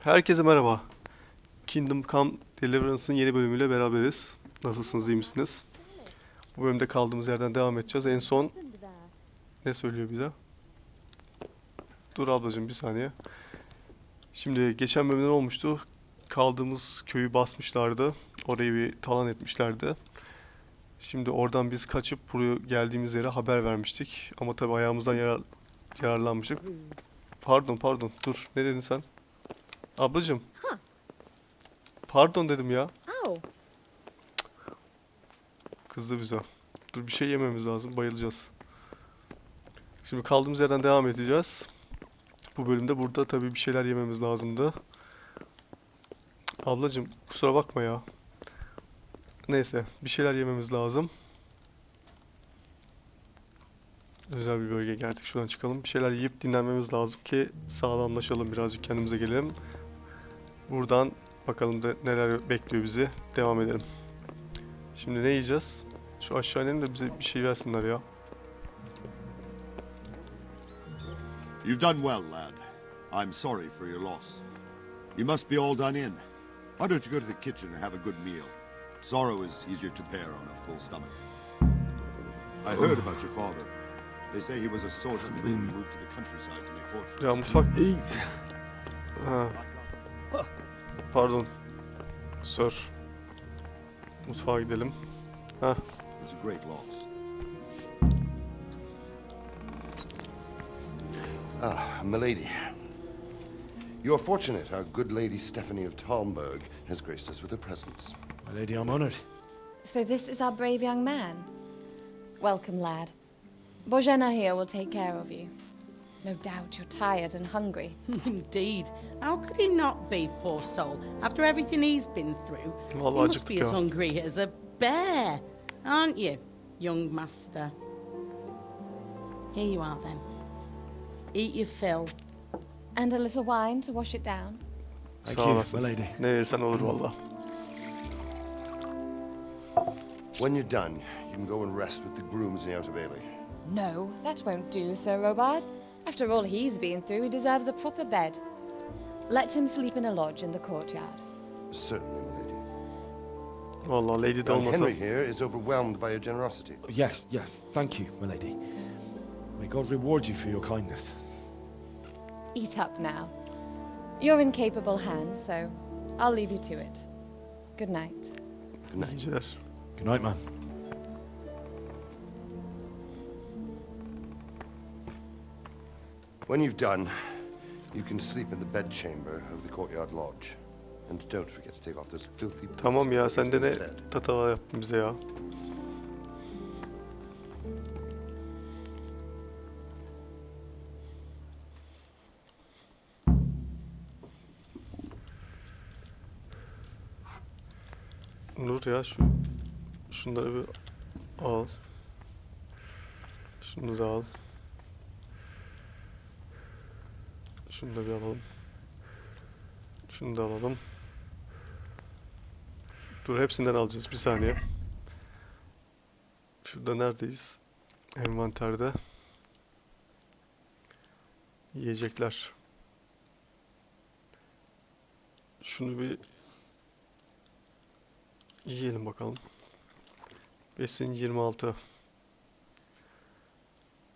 Herkese merhaba. COME Deliverance'ın yeni bölümüyle beraberiz. Nasılsınız, iyi misiniz? Bu bölümde kaldığımız yerden devam edeceğiz. En son ne söylüyor bize? Dur ablacığım bir saniye. Şimdi geçen bölümde ne olmuştu? Kaldığımız köyü basmışlardı. Orayı bir talan etmişlerdi. Şimdi oradan biz kaçıp buraya geldiğimiz yere haber vermiştik. Ama tabii ayağımızdan yararlanmıştık. Pardon dur, ne dedin sen? Ablacığım. Pardon dedim ya. Kızdı bize. Dur bir şey yememiz lazım. Bayılacağız. Şimdi kaldığımız yerden devam edeceğiz. Bu bölümde burada tabii bir şeyler yememiz lazımdı. Ablacığım kusura bakma ya. Neyse bir şeyler yememiz lazım. Özel bir bölge geldik. Şuradan çıkalım. Bir şeyler yiyip dinlenmemiz lazım ki sağlamlaşalım, birazcık kendimize gelelim. Buradan bakalım da neler bekliyor bizi. Devam edelim. Şimdi ne yiyeceğiz? Şu aşağı inelim de bize bir şey versinler ya. You've done well, lad. I'm sorry for your loss. You must be all done in. Why don't you go to the kitchen and have a good meal? Sorrow is easier to bear on a full stomach. I heard about your father. They say he was a swordsman who moved to the countryside to make horses. Ya mutfak... Ha. Pardon. Sir. Mutfağa gidelim. Ha. It's a great loss. Ah, milady. You're fortunate our good lady Stephanie of Talmberg has graced us with her presence. My lady, I'm honored. So this is our brave young man. Welcome, lad. Bojana here will take care of you. No doubt you're tired and hungry. Indeed. How could he not be, poor soul? After everything he's been through, Vallahi he must acıktık be as ya. hungry as a bear, aren't you, young master? Here you are, then. Eat your fill. And a little wine to wash it down. Thank Sağ you, olasın. my lady. Ne verirsen olur valla. When you're done, you can go and rest with the grooms in the outer bailey. No, that won't do, Sir Robard. After all he's been through, he deserves a proper bed. Let him sleep in a lodge in the courtyard. Certainly, milady. Valla lady de Young olmasa. Henry here is overwhelmed by your generosity. Yes, thank you, my lady. May God reward you for your kindness. Eat up now. You're in capable hands, so I'll leave you to it. Good night. Good night. Geceler. Good night, man. When you've done, you can sleep in the bedchamber of the courtyard lodge. And don't forget to take off those filthy boots Tamam ya, before sen you de go ne to bed. tatava yaptın bize ya. Dur ya, şunları bir al. Şunu da al. Şunu da bir alalım. Şunu da alalım. Dur, hepsinden alacağız, bir saniye. Şurada neredeyiz? Envanterde. Yiyecekler. Şunu bir yiyelim bakalım. Besin 26.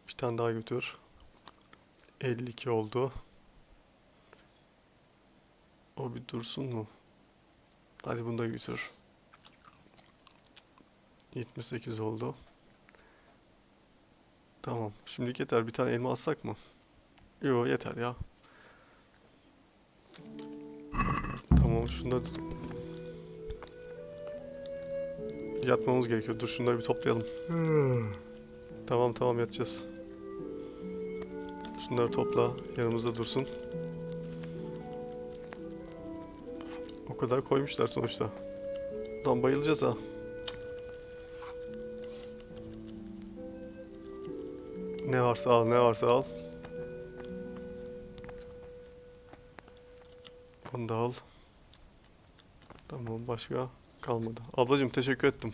Bir tane daha götür. 52 oldu. O bir dursun mu? Hadi bunu da götür. 78 oldu. Tamam. Şimdilik yeter. Bir tane elma alsak mı? Yo, yeter ya. Tamam, şunları yatmamız gerekiyor. Dur şunları bir toplayalım. Tamam yatacağız. Şunları topla. Yanımızda dursun. O kadar koymuşlar sonuçta. Buradan bayılacağız ha. Ne varsa al. Bunu da al. Tamam, başka kalmadı. Ablacığım teşekkür ettim.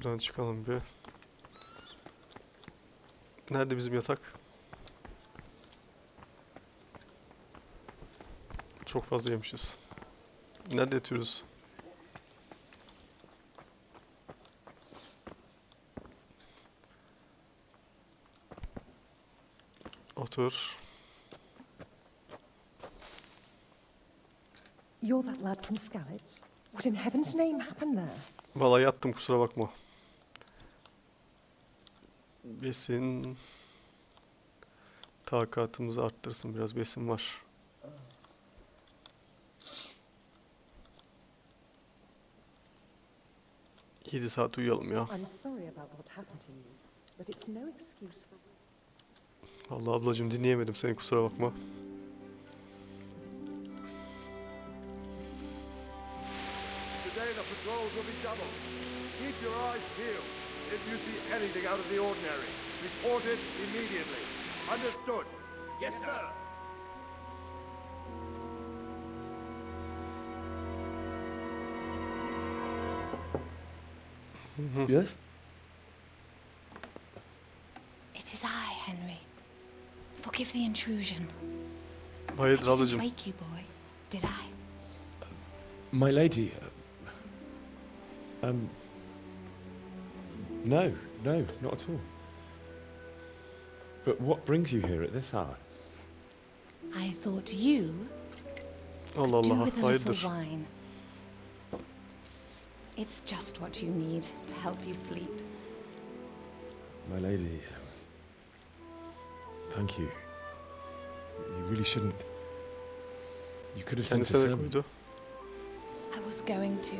Şuradan çıkalım bir. Nerede bizim yatak? Çok fazla yemişiz. Nerede yatıyoruz? Otur. You're that lad from Skalitz? What in heaven's name happened there? Vallahi yattım, kusura bakma. Besin. Takatımızı arttırsın, biraz besin var. Yedi saat uyuyalım ya. I'm sorry about what happened to you, but it's no excuse for... Vallahi ablacığım dinleyemedim seni, kusura bakma. Today the patrols will be doubled. Keep your eyes peeled. If you see anything out of the ordinary, report it immediately. Understood? Yes, sir. Yes? It is I, Henry. Forgive the intrusion. I Hayırdır didn't ablacığım? wake you, boy, did I? My lady, no, not at all. But what brings you here at this hour? I thought you Allah could do Allah, with a little hayırdır? wine. It's just what you need to help you sleep. My lady, thank you. You really shouldn't. You could have sent a Kendisine de sermon. koydu. I was going to,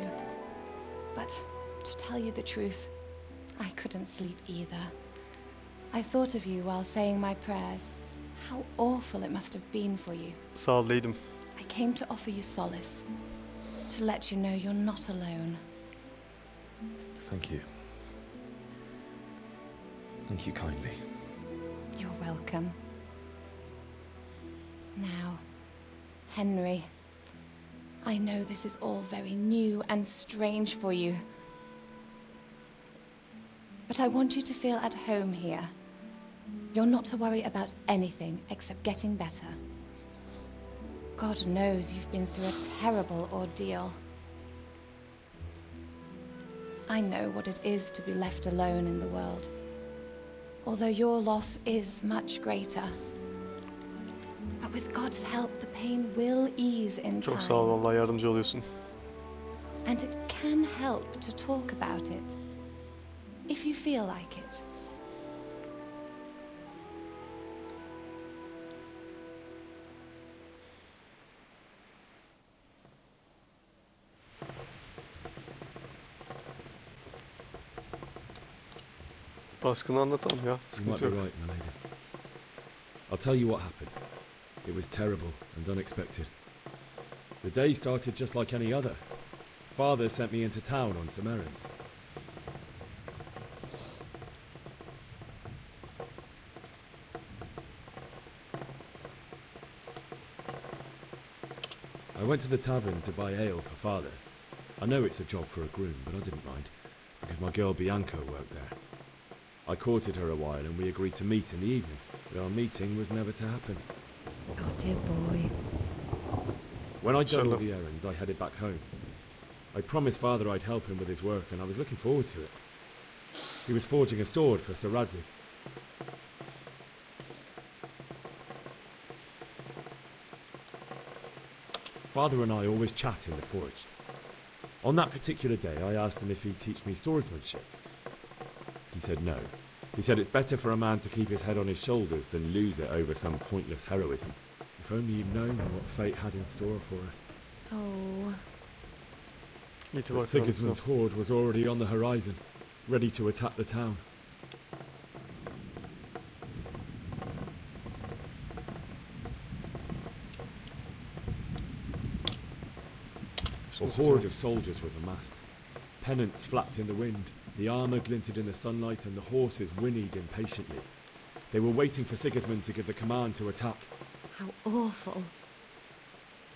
but to tell you the truth, I couldn't sleep either. I thought of you while saying my prayers. How awful it must have been for you. Sağ ol leydim. I came to offer you solace, to let you know you're not alone. Thank you. Thank you kindly. You're welcome. Now, Henry, I know this is all very new and strange for you, but I want you to feel at home here. You're not to worry about anything except getting better. God knows you've been through a terrible ordeal. I know what it is to be left alone in the world, although your loss is much greater. But with God's help, the pain will ease in Çok sağ ol, time. vallahi yardımcı oluyorsun. And it can help to talk about it, if you feel like it. Baskını anlatalım ya, You might sıkıntı be yok. right, my lady. I'll tell you what happened. It was terrible and unexpected. The day started just like any other. Father sent me into town on some errands. I went to the tavern to buy ale for Father. I know it's a job for a groom, but I didn't mind, because my girl Bianca worked there. I courted her a while and we agreed to meet in the evening, but our meeting was never to happen. Oh, dear boy. When I'd done all Sherlock. the errands, I headed back home. I promised Father I'd help him with his work, and I was looking forward to it. He was forging a sword for Sir Radzig. Father and I always chat in the forge. On that particular day, I asked him if he'd teach me swordsmanship. He said no. He said it's better for a man to keep his head on his shoulders than lose it over some pointless heroism. If only you'd known what fate had in store for us. Oh. İyi ki But bakalım. Sigismund's horde was already on the horizon, ready to attack the town. A horde of soldiers was amassed. Pennants flapped in the wind, the armour glinted in the sunlight, and the horses whinnied impatiently. They were waiting for Sigismund to give the command to attack, How awful.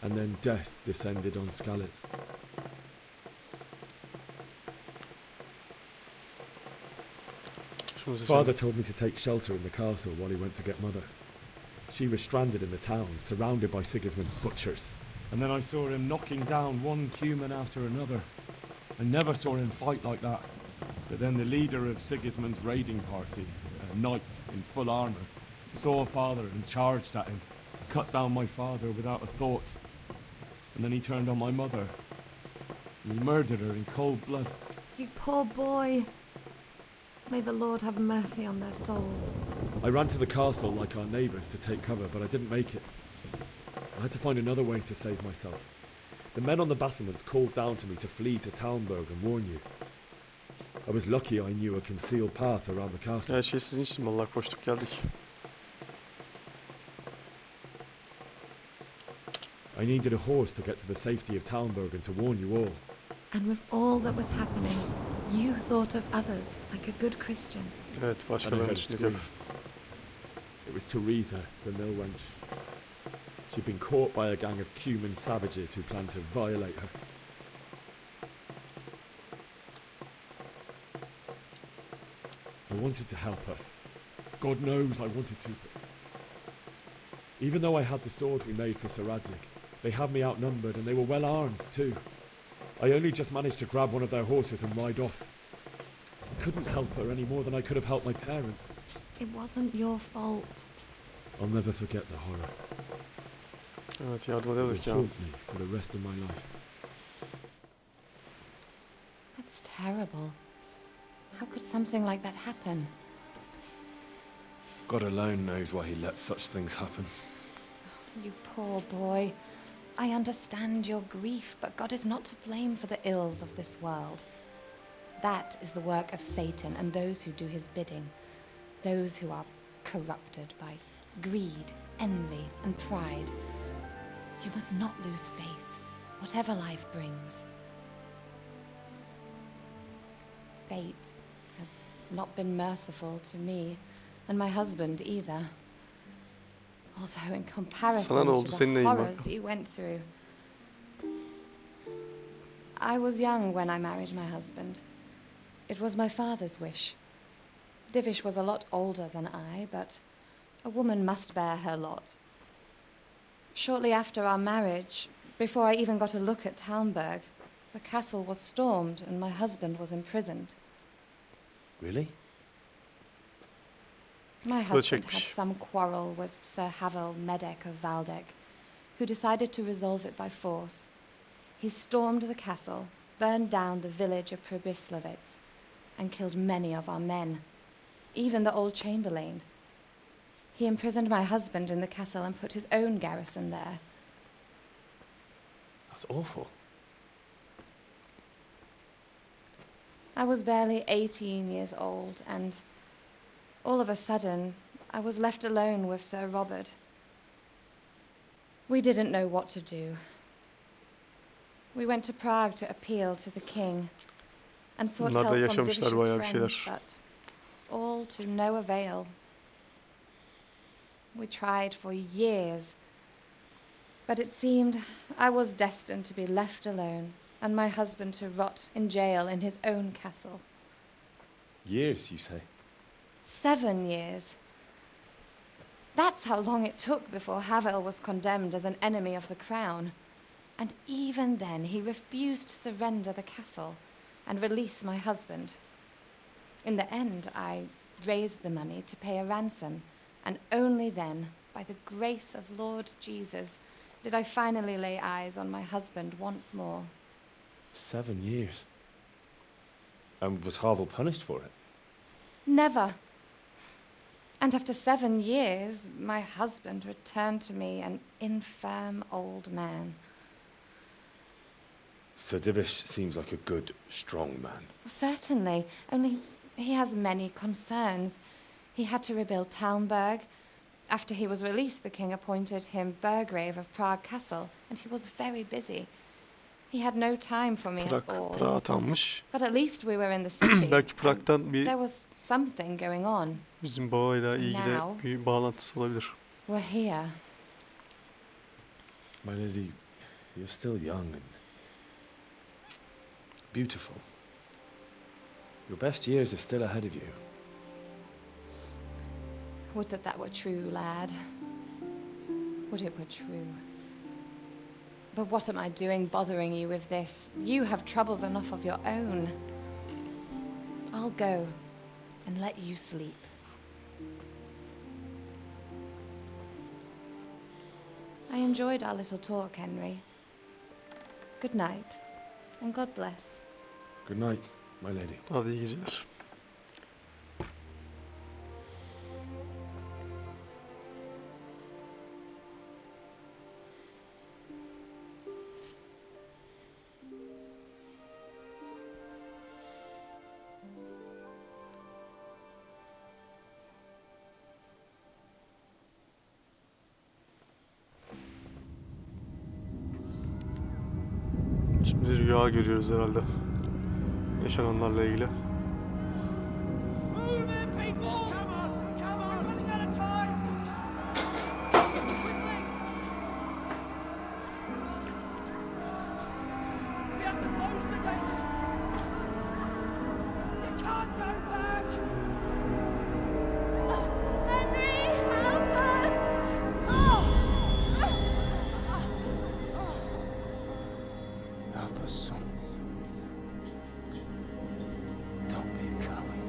and then death descended on Skalitz. Başımız Father yaşadı. told me to take shelter in the castle while he went to get Mother. She was stranded in the town, surrounded by Sigismund's butchers. And then I saw him knocking down one human after another. I never saw him fight like that. But then the leader of Sigismund's raiding party, a knight in full armour, saw Father and charged at him, cut down my father without a thought. And then he turned on my mother. And he murdered her in cold blood. You poor boy. May the Lord have mercy on their souls. I ran to the castle like our neighbours to take cover, but I didn't make it. I had to find another way to save myself. The men on the battlements called down to me to flee to Talmberg and warn you. I was lucky I knew a concealed path around the castle. Her şey sizin için vallahi koştuk geldik. I needed a horse to get to the safety of Talmberg and to warn you all. And with all that was happening, you thought of others like a good Christian. Evet, And I başkalarının heard a düşündük scream. hep. It was Teresa, the mill wench. She'd been caught by a gang of Cuman savages who planned to violate her. I wanted to help her. God knows I wanted to. But even though I had the sword we made for Sir Radzig, they had me outnumbered and they were well armed too. I only just managed to grab one of their horses and ride off. I couldn't help her any more than I could have helped my parents. It wasn't your fault. I'll never forget the horror. Evet, yardım It will edemedik ya. haunt me for the rest of my life. That's terrible. How could something like that happen? God alone knows why he lets such things happen. You poor boy. I understand your grief, but God is not to blame for the ills of this world. That is the work of Satan and those who do his bidding. Those who are corrupted by greed, envy, and pride. You must not lose faith, whatever life brings. Fate has not been merciful to me, and my husband either. Although in comparison Sana ne oldu? to Senin the neyin var? horrors you went through. I was young when I married my husband. It was my father's wish. Divish was a lot older than I, but a woman must bear her lot. Shortly after our marriage, before I even got a look at Talmberg, the castle was stormed and my husband was imprisoned. Really? My husband had çekmiş. some quarrel with Sir Havel Medek of Valdek, who decided to resolve it by force. He stormed the castle, burned down the village of Pribyslavitz, and killed many of our men, even the old chamberlain. He imprisoned my husband in the castle and put his own garrison there. That's awful. I was barely 18 years old, and all of a sudden, I was left alone with Sir Robert. We didn't know what to do. We went to Prague to appeal to the king and sought Bunlar da help from yaşamışlar Divish's bayağı bir friends, şeyler. but all to no avail. We tried for years, but it seemed I was destined to be left alone and my husband to rot in jail in his own castle. Years, you say? 7 years. That's how long it took before Havel was condemned as an enemy of the crown. And even then, he refused to surrender the castle and release my husband. In the end, I raised the money to pay a ransom, and only then, by the grace of Lord Jesus, did I finally lay eyes on my husband once more. 7 years. And was Harvel punished for it? Never. And after 7 years, my husband returned to me an infirm old man. Sir Divish seems like a good, strong man. Certainly, only he has many concerns. He had to rebuild Talmberg. After he was released, the king appointed him Burgrave of Prague Castle, and he was very busy. He had no time for me at all. Prag'a atanmış. But at least we were in the city. Belki Prag'dan bir There was something going on. bizim babayla ilgili Now- bir bağlantısı olabilir. We're here. My lady, you're still young and beautiful. Your best years are still ahead of you. Would that that were true, lad. Would it were true. But what am I doing bothering you with this? You have troubles enough of your own. I'll go and let you sleep. I enjoyed our little talk, Henry. Good night, and God bless. Good night, my lady. Hadi iyi geceler. Şimdi rüya görüyoruz herhalde. Yaşananlarla ilgili. Help us, son. Don't be a coward.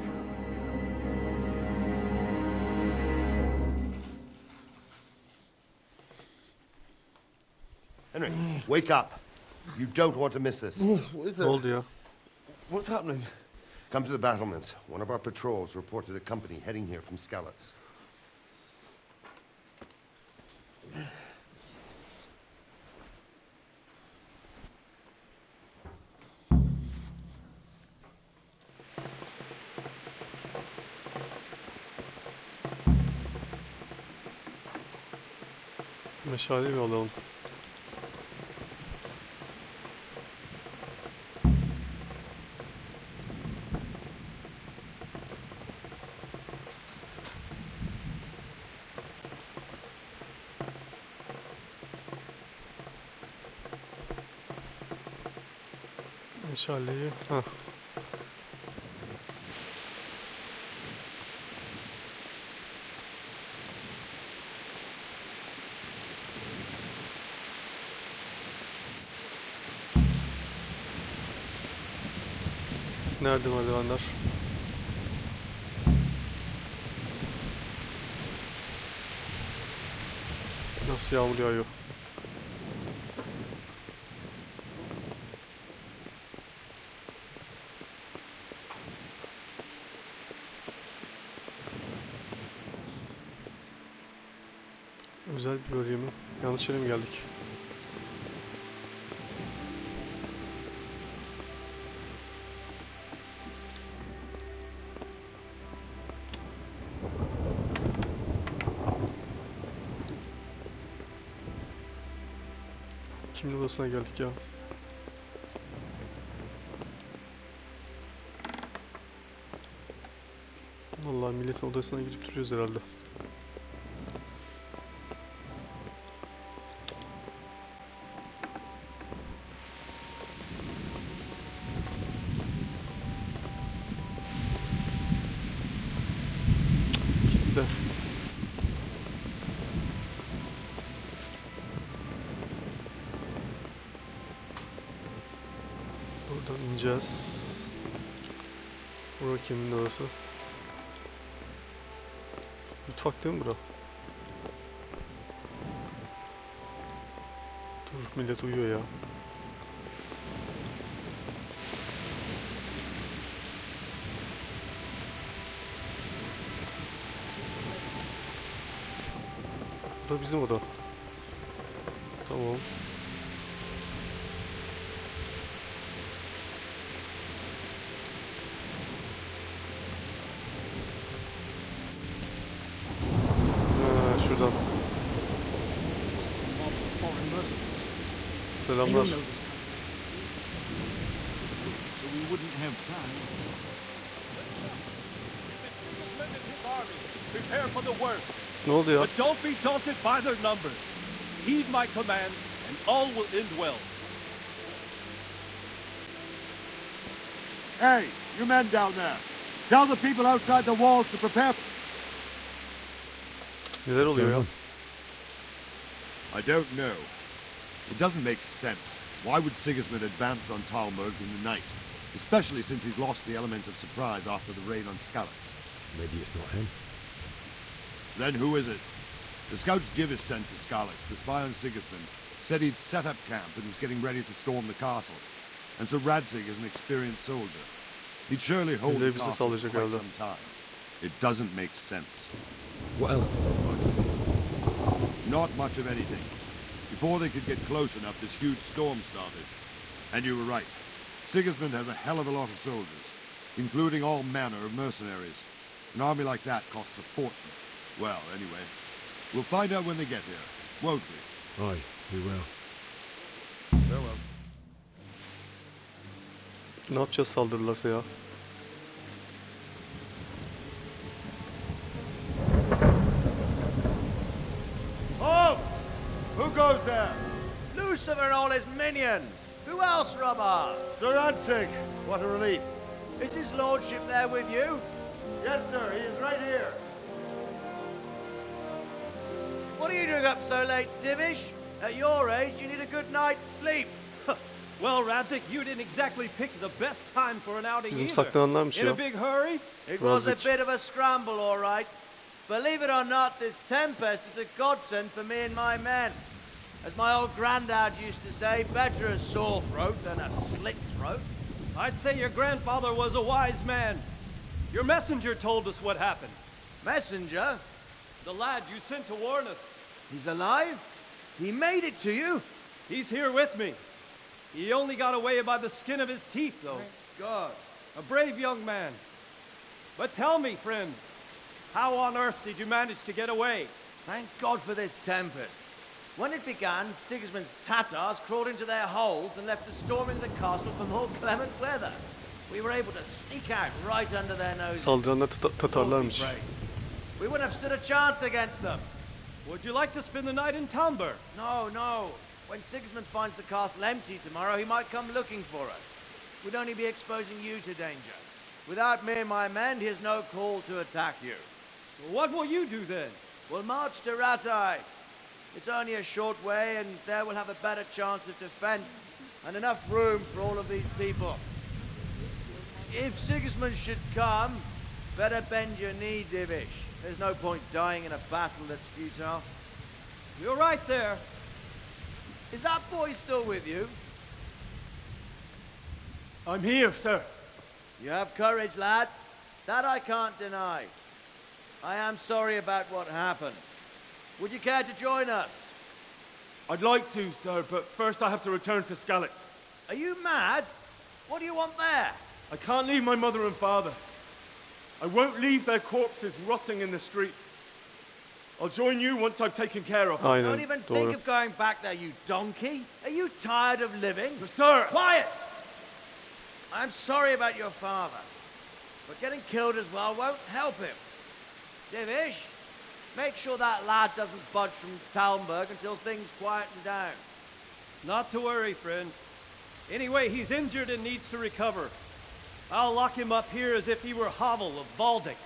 Henry, wake up. You don't want to miss this. What is Ne oldu ya? What's happening? Come to the battlements. One of our patrols reported a company heading here from Skalitz. Meşale mi alalım? Meşaleyi... Hah. Nerede merdivenler? Nasıl yağmur yağıyor? Özel bir bölge mi? Yanlış yere mi geldik? Kimin odasına geldik ya? Vallahi milletin odasına girip duruyoruz herhalde. Kitle. Buradan ineceğiz. Burası kimin odası? Mutfak değil mi bura? Dur, millet uyuyor ya. Bura bizim oda. Tamam. Şuradan. Selamlar. Prepare for the worst. Ne oldu ya? But don't be daunted by their numbers. Heed my commands, and all will end well. Hey, you men down there. Tell the people outside the walls to prepare. Neler oluyor ya? I don't know. It doesn't make sense. Why would Sigismund advance on Talmberg in the night? Especially since he's lost the element of surprise after the raid on Skalitz. Maybe it's not him. Then who is it? The scouts Divish sent to Skalitz to spy on Sigismund said he'd set up camp and was getting ready to storm the castle. And so Radzig is an experienced soldier. He'd surely hold the Bize castle for sallayacak quite herhalde. some time. It doesn't make sense. What else did the spies see? Not much of anything. Before they could get close enough, this huge storm started. And you were right. Sigismund has a hell of a lot of soldiers, including all manner of mercenaries. An army like that costs a fortune. Well, anyway, we'll find out when they get here, won't we? Aye, we will. Farewell. Ne yapacağız saldırırlarsa ya? Halt! Who goes there? Lucifer and all his minions. Who else, Robert? Sir Ansig. What a relief. Is his lordship there with you? Yes, sir. He is right here. What are you doing up so late, Divish? At your age, you need a good night's sleep. Well, Radzig, you didn't exactly pick the best time for an outing Bizim either. saklananlarmış In a ya. big hurry? It was a Radzig. bit of a scramble, all right. Believe it or not, this tempest is a godsend for me and my men. As my old granddad used to say, better a sore throat than a slit throat. I'd say your grandfather was a wise man. Your messenger told us what happened. Messenger? The lad you sent to warn us. He's alive? He made it to you? He's here with me. He only got away by the skin of his teeth, though. Thank God. A brave young man. But tell me, friend, how on earth did you manage to get away? Thank God for this tempest. When it began, Sigismund's Tatars crawled into their holes and left us storming the castle for more clement weather. We were able to sneak out right under their noses. Saldıranlar Lord be Tatarlarmış. praised. We wouldn't have stood a chance against them. Would you like to spend the night in Talmberg? No, no. When Sigismund finds the castle empty tomorrow, he might come looking for us. We'd only be exposing you to danger. Without me and my men, he has no call to attack you. What will you do then? We'll march to Ratai. It's only a short way, and there we'll have a better chance of defense and enough room for all of these people. If Sigismund should come, better bend your knee, Divish. There's no point dying in a battle that's futile. You're right there. Is that boy still with you? I'm here, sir. You have courage, lad. That I can't deny. I am sorry about what happened. Would you care to join us? I'd like to, sir, but first I have to return to Skalitz. Are you mad? What do you want there? I can't leave my mother and father. I won't leave their corpses rotting in the street. I'll join you once I've taken care of them. Aynen, Don't even doğru. think of going back there, you donkey. Are you tired of living? Sir! Quiet! I'm sorry about your father, but getting killed as well won't help him. Divish, make sure that lad doesn't budge from Talmberg until things quieten down. Not to worry, friend. Anyway, he's injured and needs to recover. I'll lock him up here as if he were Havel of Baldic.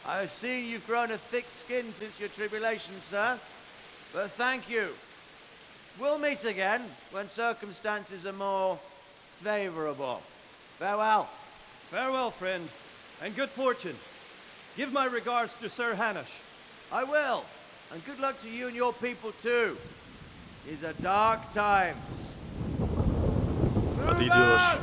I've seen you've grown a thick skin since your tribulation, sir. But thank you. We'll meet again when circumstances are more favorable. Farewell. Farewell, friend, and good fortune. Give my regards to Sir Hanush. I will. And good luck to you and your people too. These are dark times. Hadi gidiyorlar.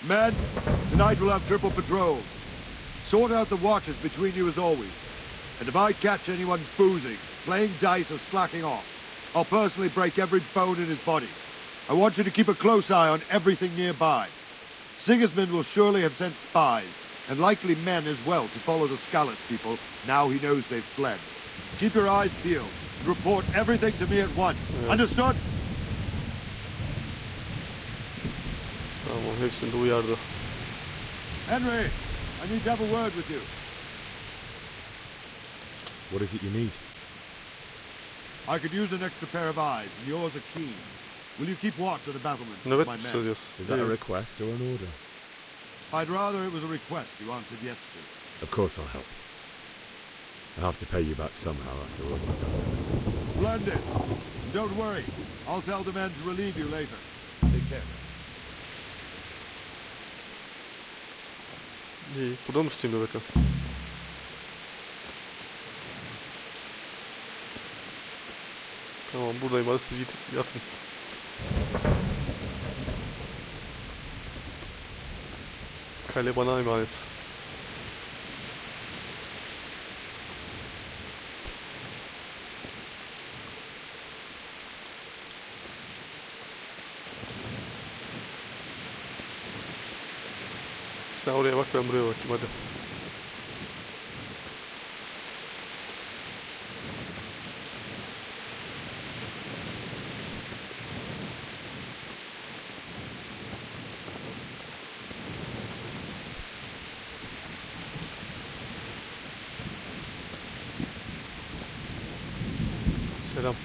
Men, tonight we'll have triple patrols. Sort out the watches between you as always. And if I catch anyone boozing, playing dice or slacking off, I'll personally break every bone in his body. I want you to keep a close eye on everything nearby. Sigismund will surely have sent spies, and likely men as well, to follow the Skalitz people now he knows they've fled. Keep your eyes peeled and report everything to me at once. Understood? Tamam, hepsini de uyardı. Henry, I need to have a word with you. What is it you need? I could use an extra pair of eyes, and yours are keen. Will you keep watch at the battlements with Nöbet my men? tutuyoruz. Is that a request or an order? I'd rather it was a request you answered yes to. Of course I'll help. I have to pay you back somehow after all you've done. Splendid. And don't worry. I'll tell the men to relieve you later. Take care. İyi. Burada mı tutayım nöbeti? Tamam buradayım. Hadi siz yatın. Kale bana emanet. Sen oraya bak, ben buraya bakayım hadi. Selam.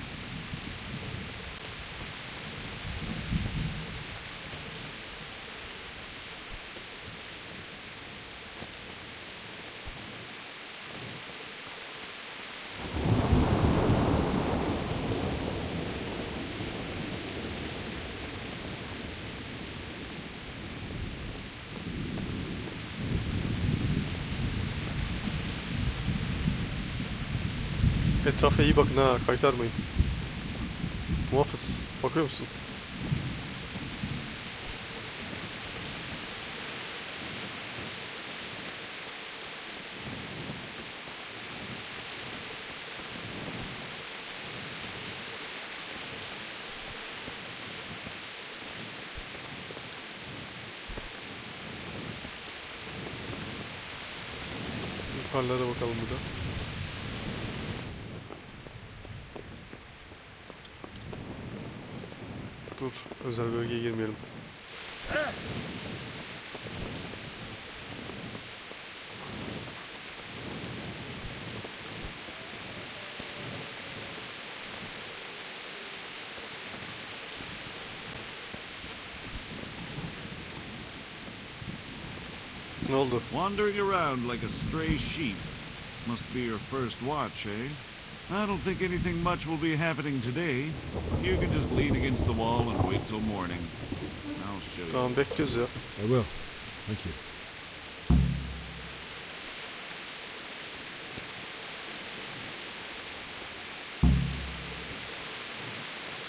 Etrafa iyi bakın ha, kaytarmayın. Muhafız, bakıyor musun? Yukarılara bakalım bir de. Dur, özel bölgeye girmeyelim. Ne oldu? Wandering around like a stray sheep. Must be your first watch, eh? I don't think anything much will be happening today. You can just lean against the wall and wait till morning. I'll show you. Tamam, bekliyoruz ya. I will. Thank you.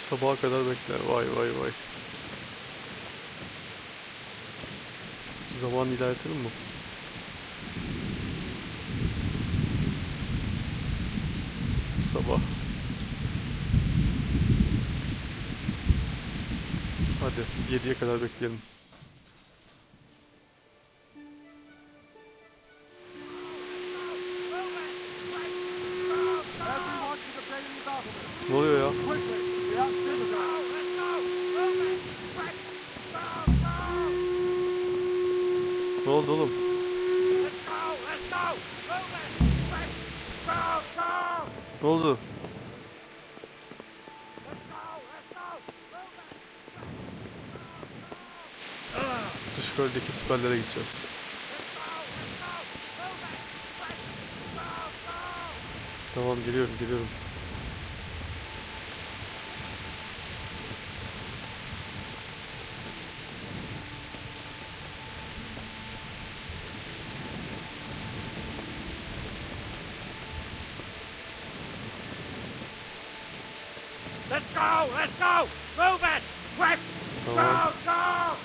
Sabaha kadar bekler. Vay vay vay. Zaman ilerletelim mi? Sabah. Hadi 7'ye kadar bekleyelim. Ne oluyor ya? Ne oldu oğlum? Ne oldu? Dış köydeki siperlere gideceğiz. Tamam, geliyorum. Let's go! Move it! Quick! Tamam. Go!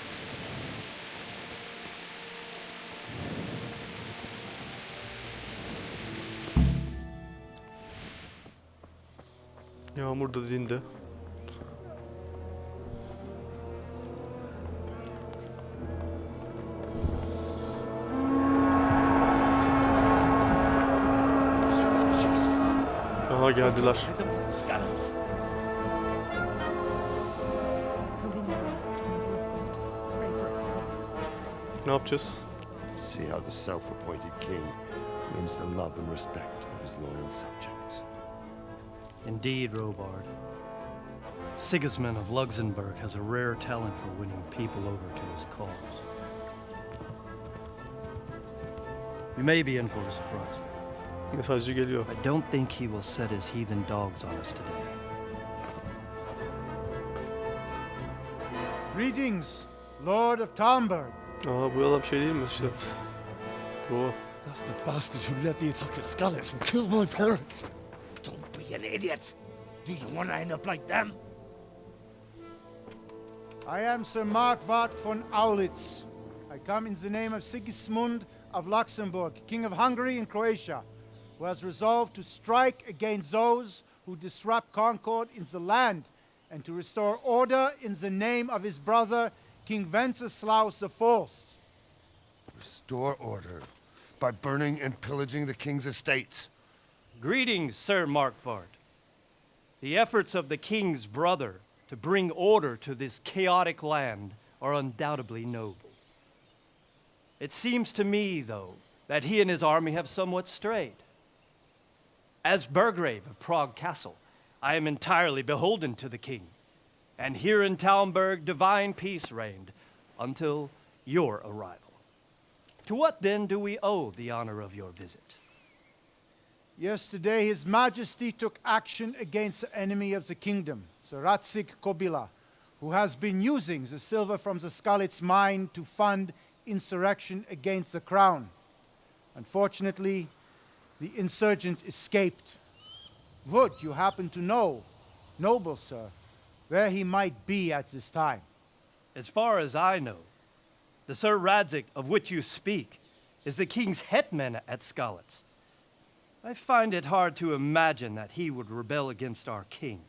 Yağmur da dindi. Aha, geldiler. Ne yapacağız? See how the self-appointed king wins the love and respect of his loyal subjects. Indeed, Robard. Sigismund of Luxembourg has a rare talent for winning people over to his cause. We may be in for a surprise. Mesajcı geliyor. I don't think he will set his heathen dogs on us today. Greetings, Lord of Talmberg. Aa, bu adam şey değil mi işte? Bu. That's the bastard who led the attack at Skalitz and killed my parents. Don't be an idiot. Do you want to end up like them? I am Sir Markwart von Aulitz. I come in the name of Sigismund of Luxembourg, King of Hungary and Croatia, who has resolved to strike against those who disrupt concord in the land and to restore order in the name of his brother, King Wenceslaus IV. Restore order by burning and pillaging the king's estates. Greetings, Sir Markwart. The efforts of the king's brother to bring order to this chaotic land are undoubtedly noble. It seems to me, though, that he and his army have somewhat strayed. As Burgrave of Prague Castle, I am entirely beholden to the king, and here in Talmberg divine peace reigned until your arrival. To what then do we owe the honor of your visit? Yesterday, His Majesty took action against the enemy of the kingdom, Sir Radzig Kobyla, who has been using the silver from the Skalitz mine to fund insurrection against the crown. Unfortunately, the insurgent escaped. Would you happen to know, noble sir, where he might be at this time? As far as I know, the Sir Radzig of which you speak is the king's hetman at Skalitz. I find it hard to imagine that he would rebel against our king.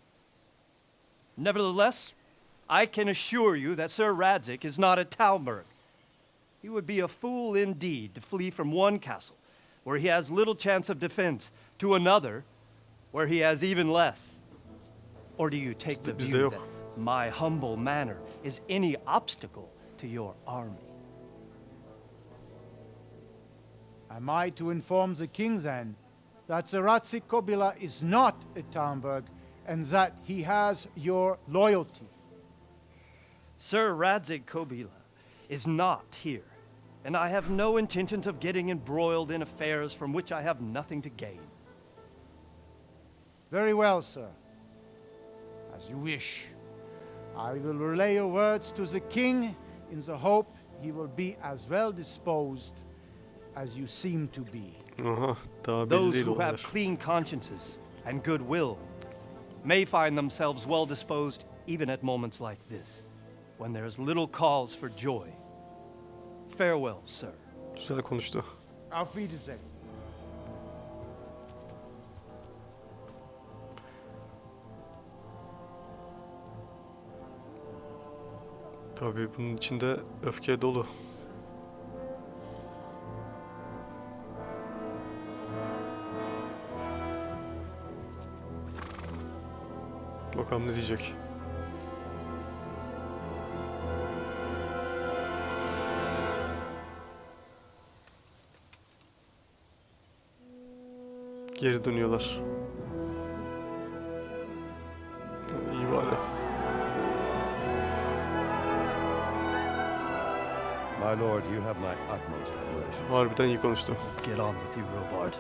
Nevertheless, I can assure you that Sir Radzig is not at Talmberg. He would be a fool indeed to flee from one castle, where he has little chance of defense, to another, where he has even less. Or do you take the view that my humble manner is any obstacle to your army? Am I to inform the king then that Sir Radzig Kobyla is not at Talmberg and that he has your loyalty? Sir Radzig Kobyla is not here, and I have no intentions of getting embroiled in affairs from which I have nothing to gain. Very well, sir. As you wish. I will relay your words to the king in the hope he will be as well disposed as you seem to be. Aha, daha belli Those değil who olaylar. have clean consciences and goodwill may find themselves well disposed even at moments like this, when there is little cause for joy. Farewell, sir. Güzel konuştu. Auf Wiedersehen. Tabii bunun içinde öfke dolu. Bakalım ne diyecek. Geri dönüyorlar. İyi bari. My lord, you have my utmost admiration. Harbiden iyi konuştu. Get on with you, Robard.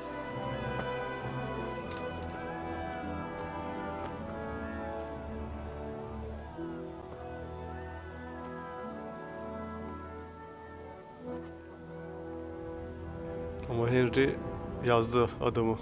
Ama Henry yazdı adamı.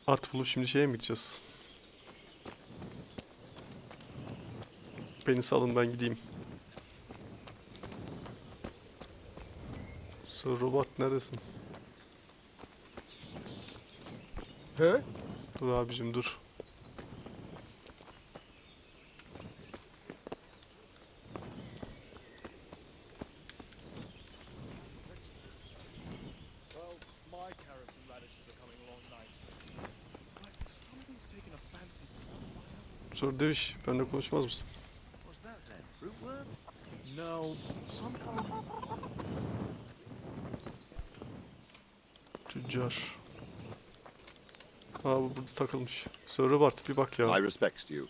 At bulup şimdi şeye mi gideceğiz? Beni salın, ben gideyim. Sir Robot neredesin? He? Dur abicim dur. Sonra deviş. Benimle konuşmaz mısın? No, some kind of... Tüccar. Aa, bu burada takılmış. Sir Robert, bir bak ya. My respects to you.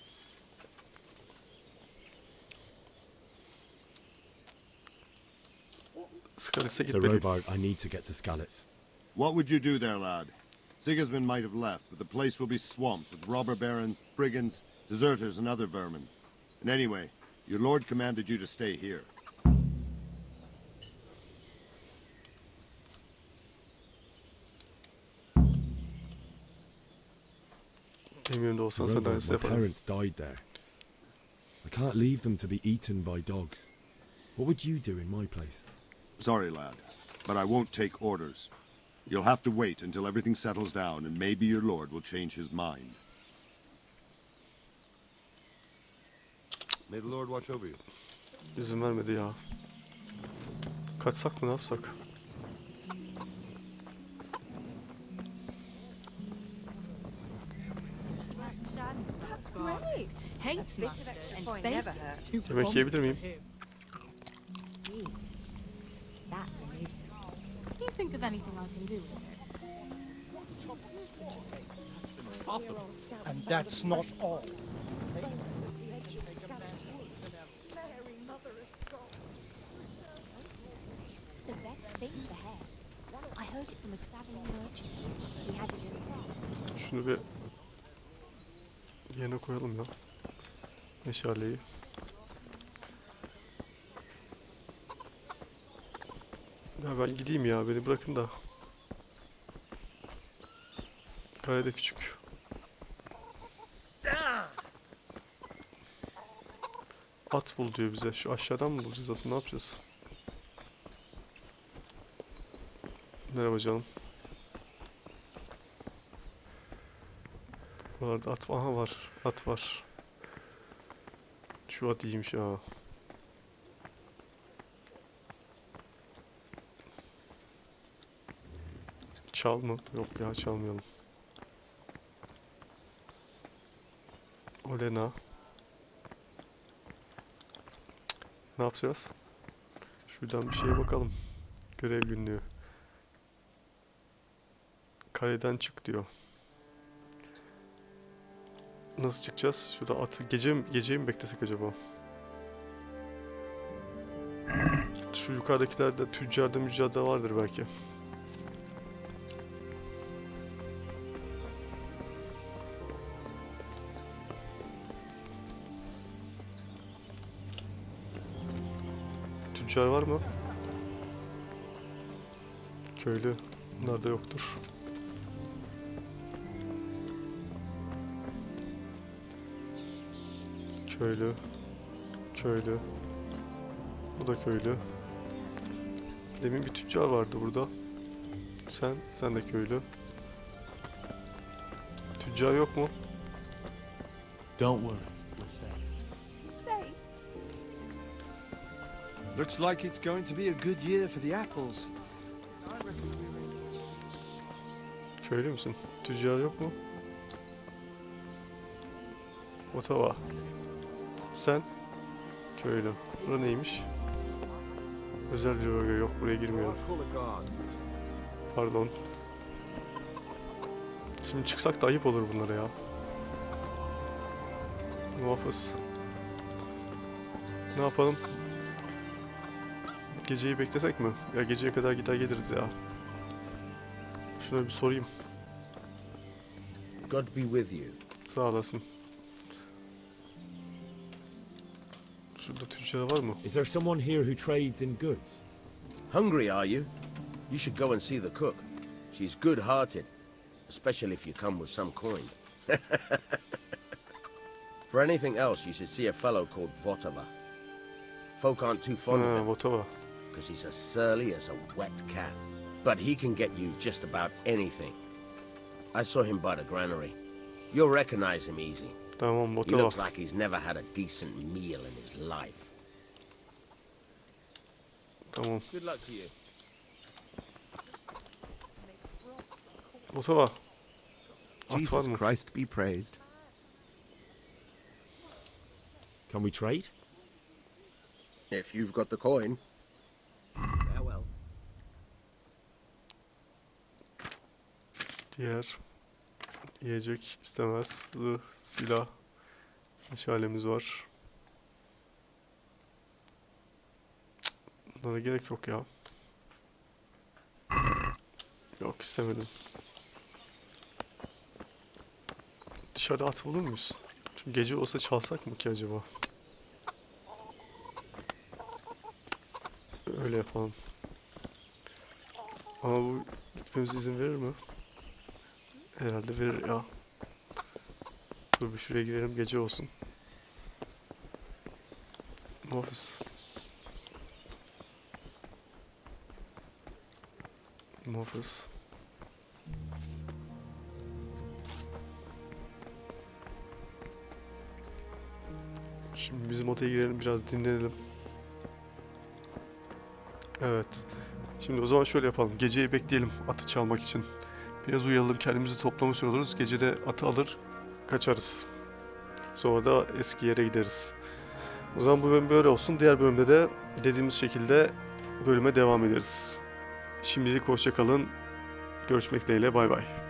Skalit'e Sir gitmeliyim. Robert, I need to get to Skalitz. What would you do there, lad? Sigismund might have left, but the place will be swamped with robber barons, brigands, deserters, and other vermin. And anyway, your lord commanded you to stay here. Benim yerimde olsan Sir sen de Robert, aynısını my yapardın. parents died there. I can't leave them to be eaten by dogs. What would you do in my place? Sorry, lad, but I won't take orders. You'll have to wait until everything settles down, and maybe your lord will change his mind. May the Lord watch over you. İzin vermedi ya. Kaçsak mı, ne yapsak? That's great. Hates mustard and bacon. Yemek yiyebilir miyim? That's a nuisance. Can you think of anything I can do with it? Possible. And that's not all. The best thing for hair. I heard it from a traveling merchant. He had it in a Şunu bir yerine koyalım ya. Meşaleyi. Ya ben gideyim ya, beni bırakın da. Kale de küçük. At bul diyor bize. Şu aşağıdan mı bulacağız atı, ne yapacağız? Merhaba canım. Buralarda at, aha var. At var. Şu at iyiymiş ha. Çal mı? Yok ya, çalmayalım. Olena. Ne yapacağız? Şuradan bir şeye bakalım. Görev günlüğü. Kaleden çık diyor. Nasıl çıkacağız? Şurada atı gece mi beklesek acaba? Şu yukarıdakilerde tüccarda mücadele vardır belki. Tüccar var mı? Köylü. Bunlar da yoktur. Köylü. Köylü. Bu da köylü. Demin bir tüccar vardı burada. Sen de köylü. Tüccar yok mu? Don't worry, we're safe. Safe? Looks like it's going to be a good year for the apples. Köylü müsün? Tüccar yok mu? Ottawa. Sen? Köylü. Bura neymiş? Özel bir bölge yok. Buraya girmiyorum. Pardon. Şimdi çıksak da ayıp olur bunlara ya. Muhafız. Ne yapalım? Geceyi beklesek mi? Ya geceye kadar gider geliriz ya. Şuna bir sorayım. God be with you. Sağ olasın. Şurada tüccar var mı? Is there someone here who trades in goods? Hungry, are you? You should go and see the cook. She's good-hearted, especially if you come with some coin. For anything else, you should see a fellow called Votava. Folk aren't too fond of him, Votava. because he's as surly as a wet cat. But he can get you just about anything. I saw him by the granary. You'll recognize him easy. Tamam, He Votava. looks like he's never had a decent meal in his life. Tamam. Good luck to you. Votava. At var Jesus mı? Christ be praised. Can we trade? If you've got the coin. Farewell. Diğer yiyecek istemez. Zırh, silah, meşalemiz var. Bunlara gerek yok ya. Yok, istemedim. Dışarıda at bulur muyuz? Çünkü gece olsa çalsak mı ki acaba? Öyle yapalım. Ama bu gitmemize izin verir mi? Herhalde verir ya. Dur bir şuraya girelim, gece olsun. Muhafız. Muhafız. Şimdi bizim odaya girelim, biraz dinlenelim. Evet. Şimdi o zaman şöyle yapalım. Geceyi bekleyelim atı çalmak için. Biraz uyuyalım, kendimizi toplamış oluruz. Gece de atı alır, kaçarız. Sonra da eski yere gideriz. O zaman bu bölüm böyle olsun. Diğer bölümde de dediğimiz şekilde bölüme devam ederiz. Şimdilik hoşça kalın. Görüşmek dileğiyle. Bay bay.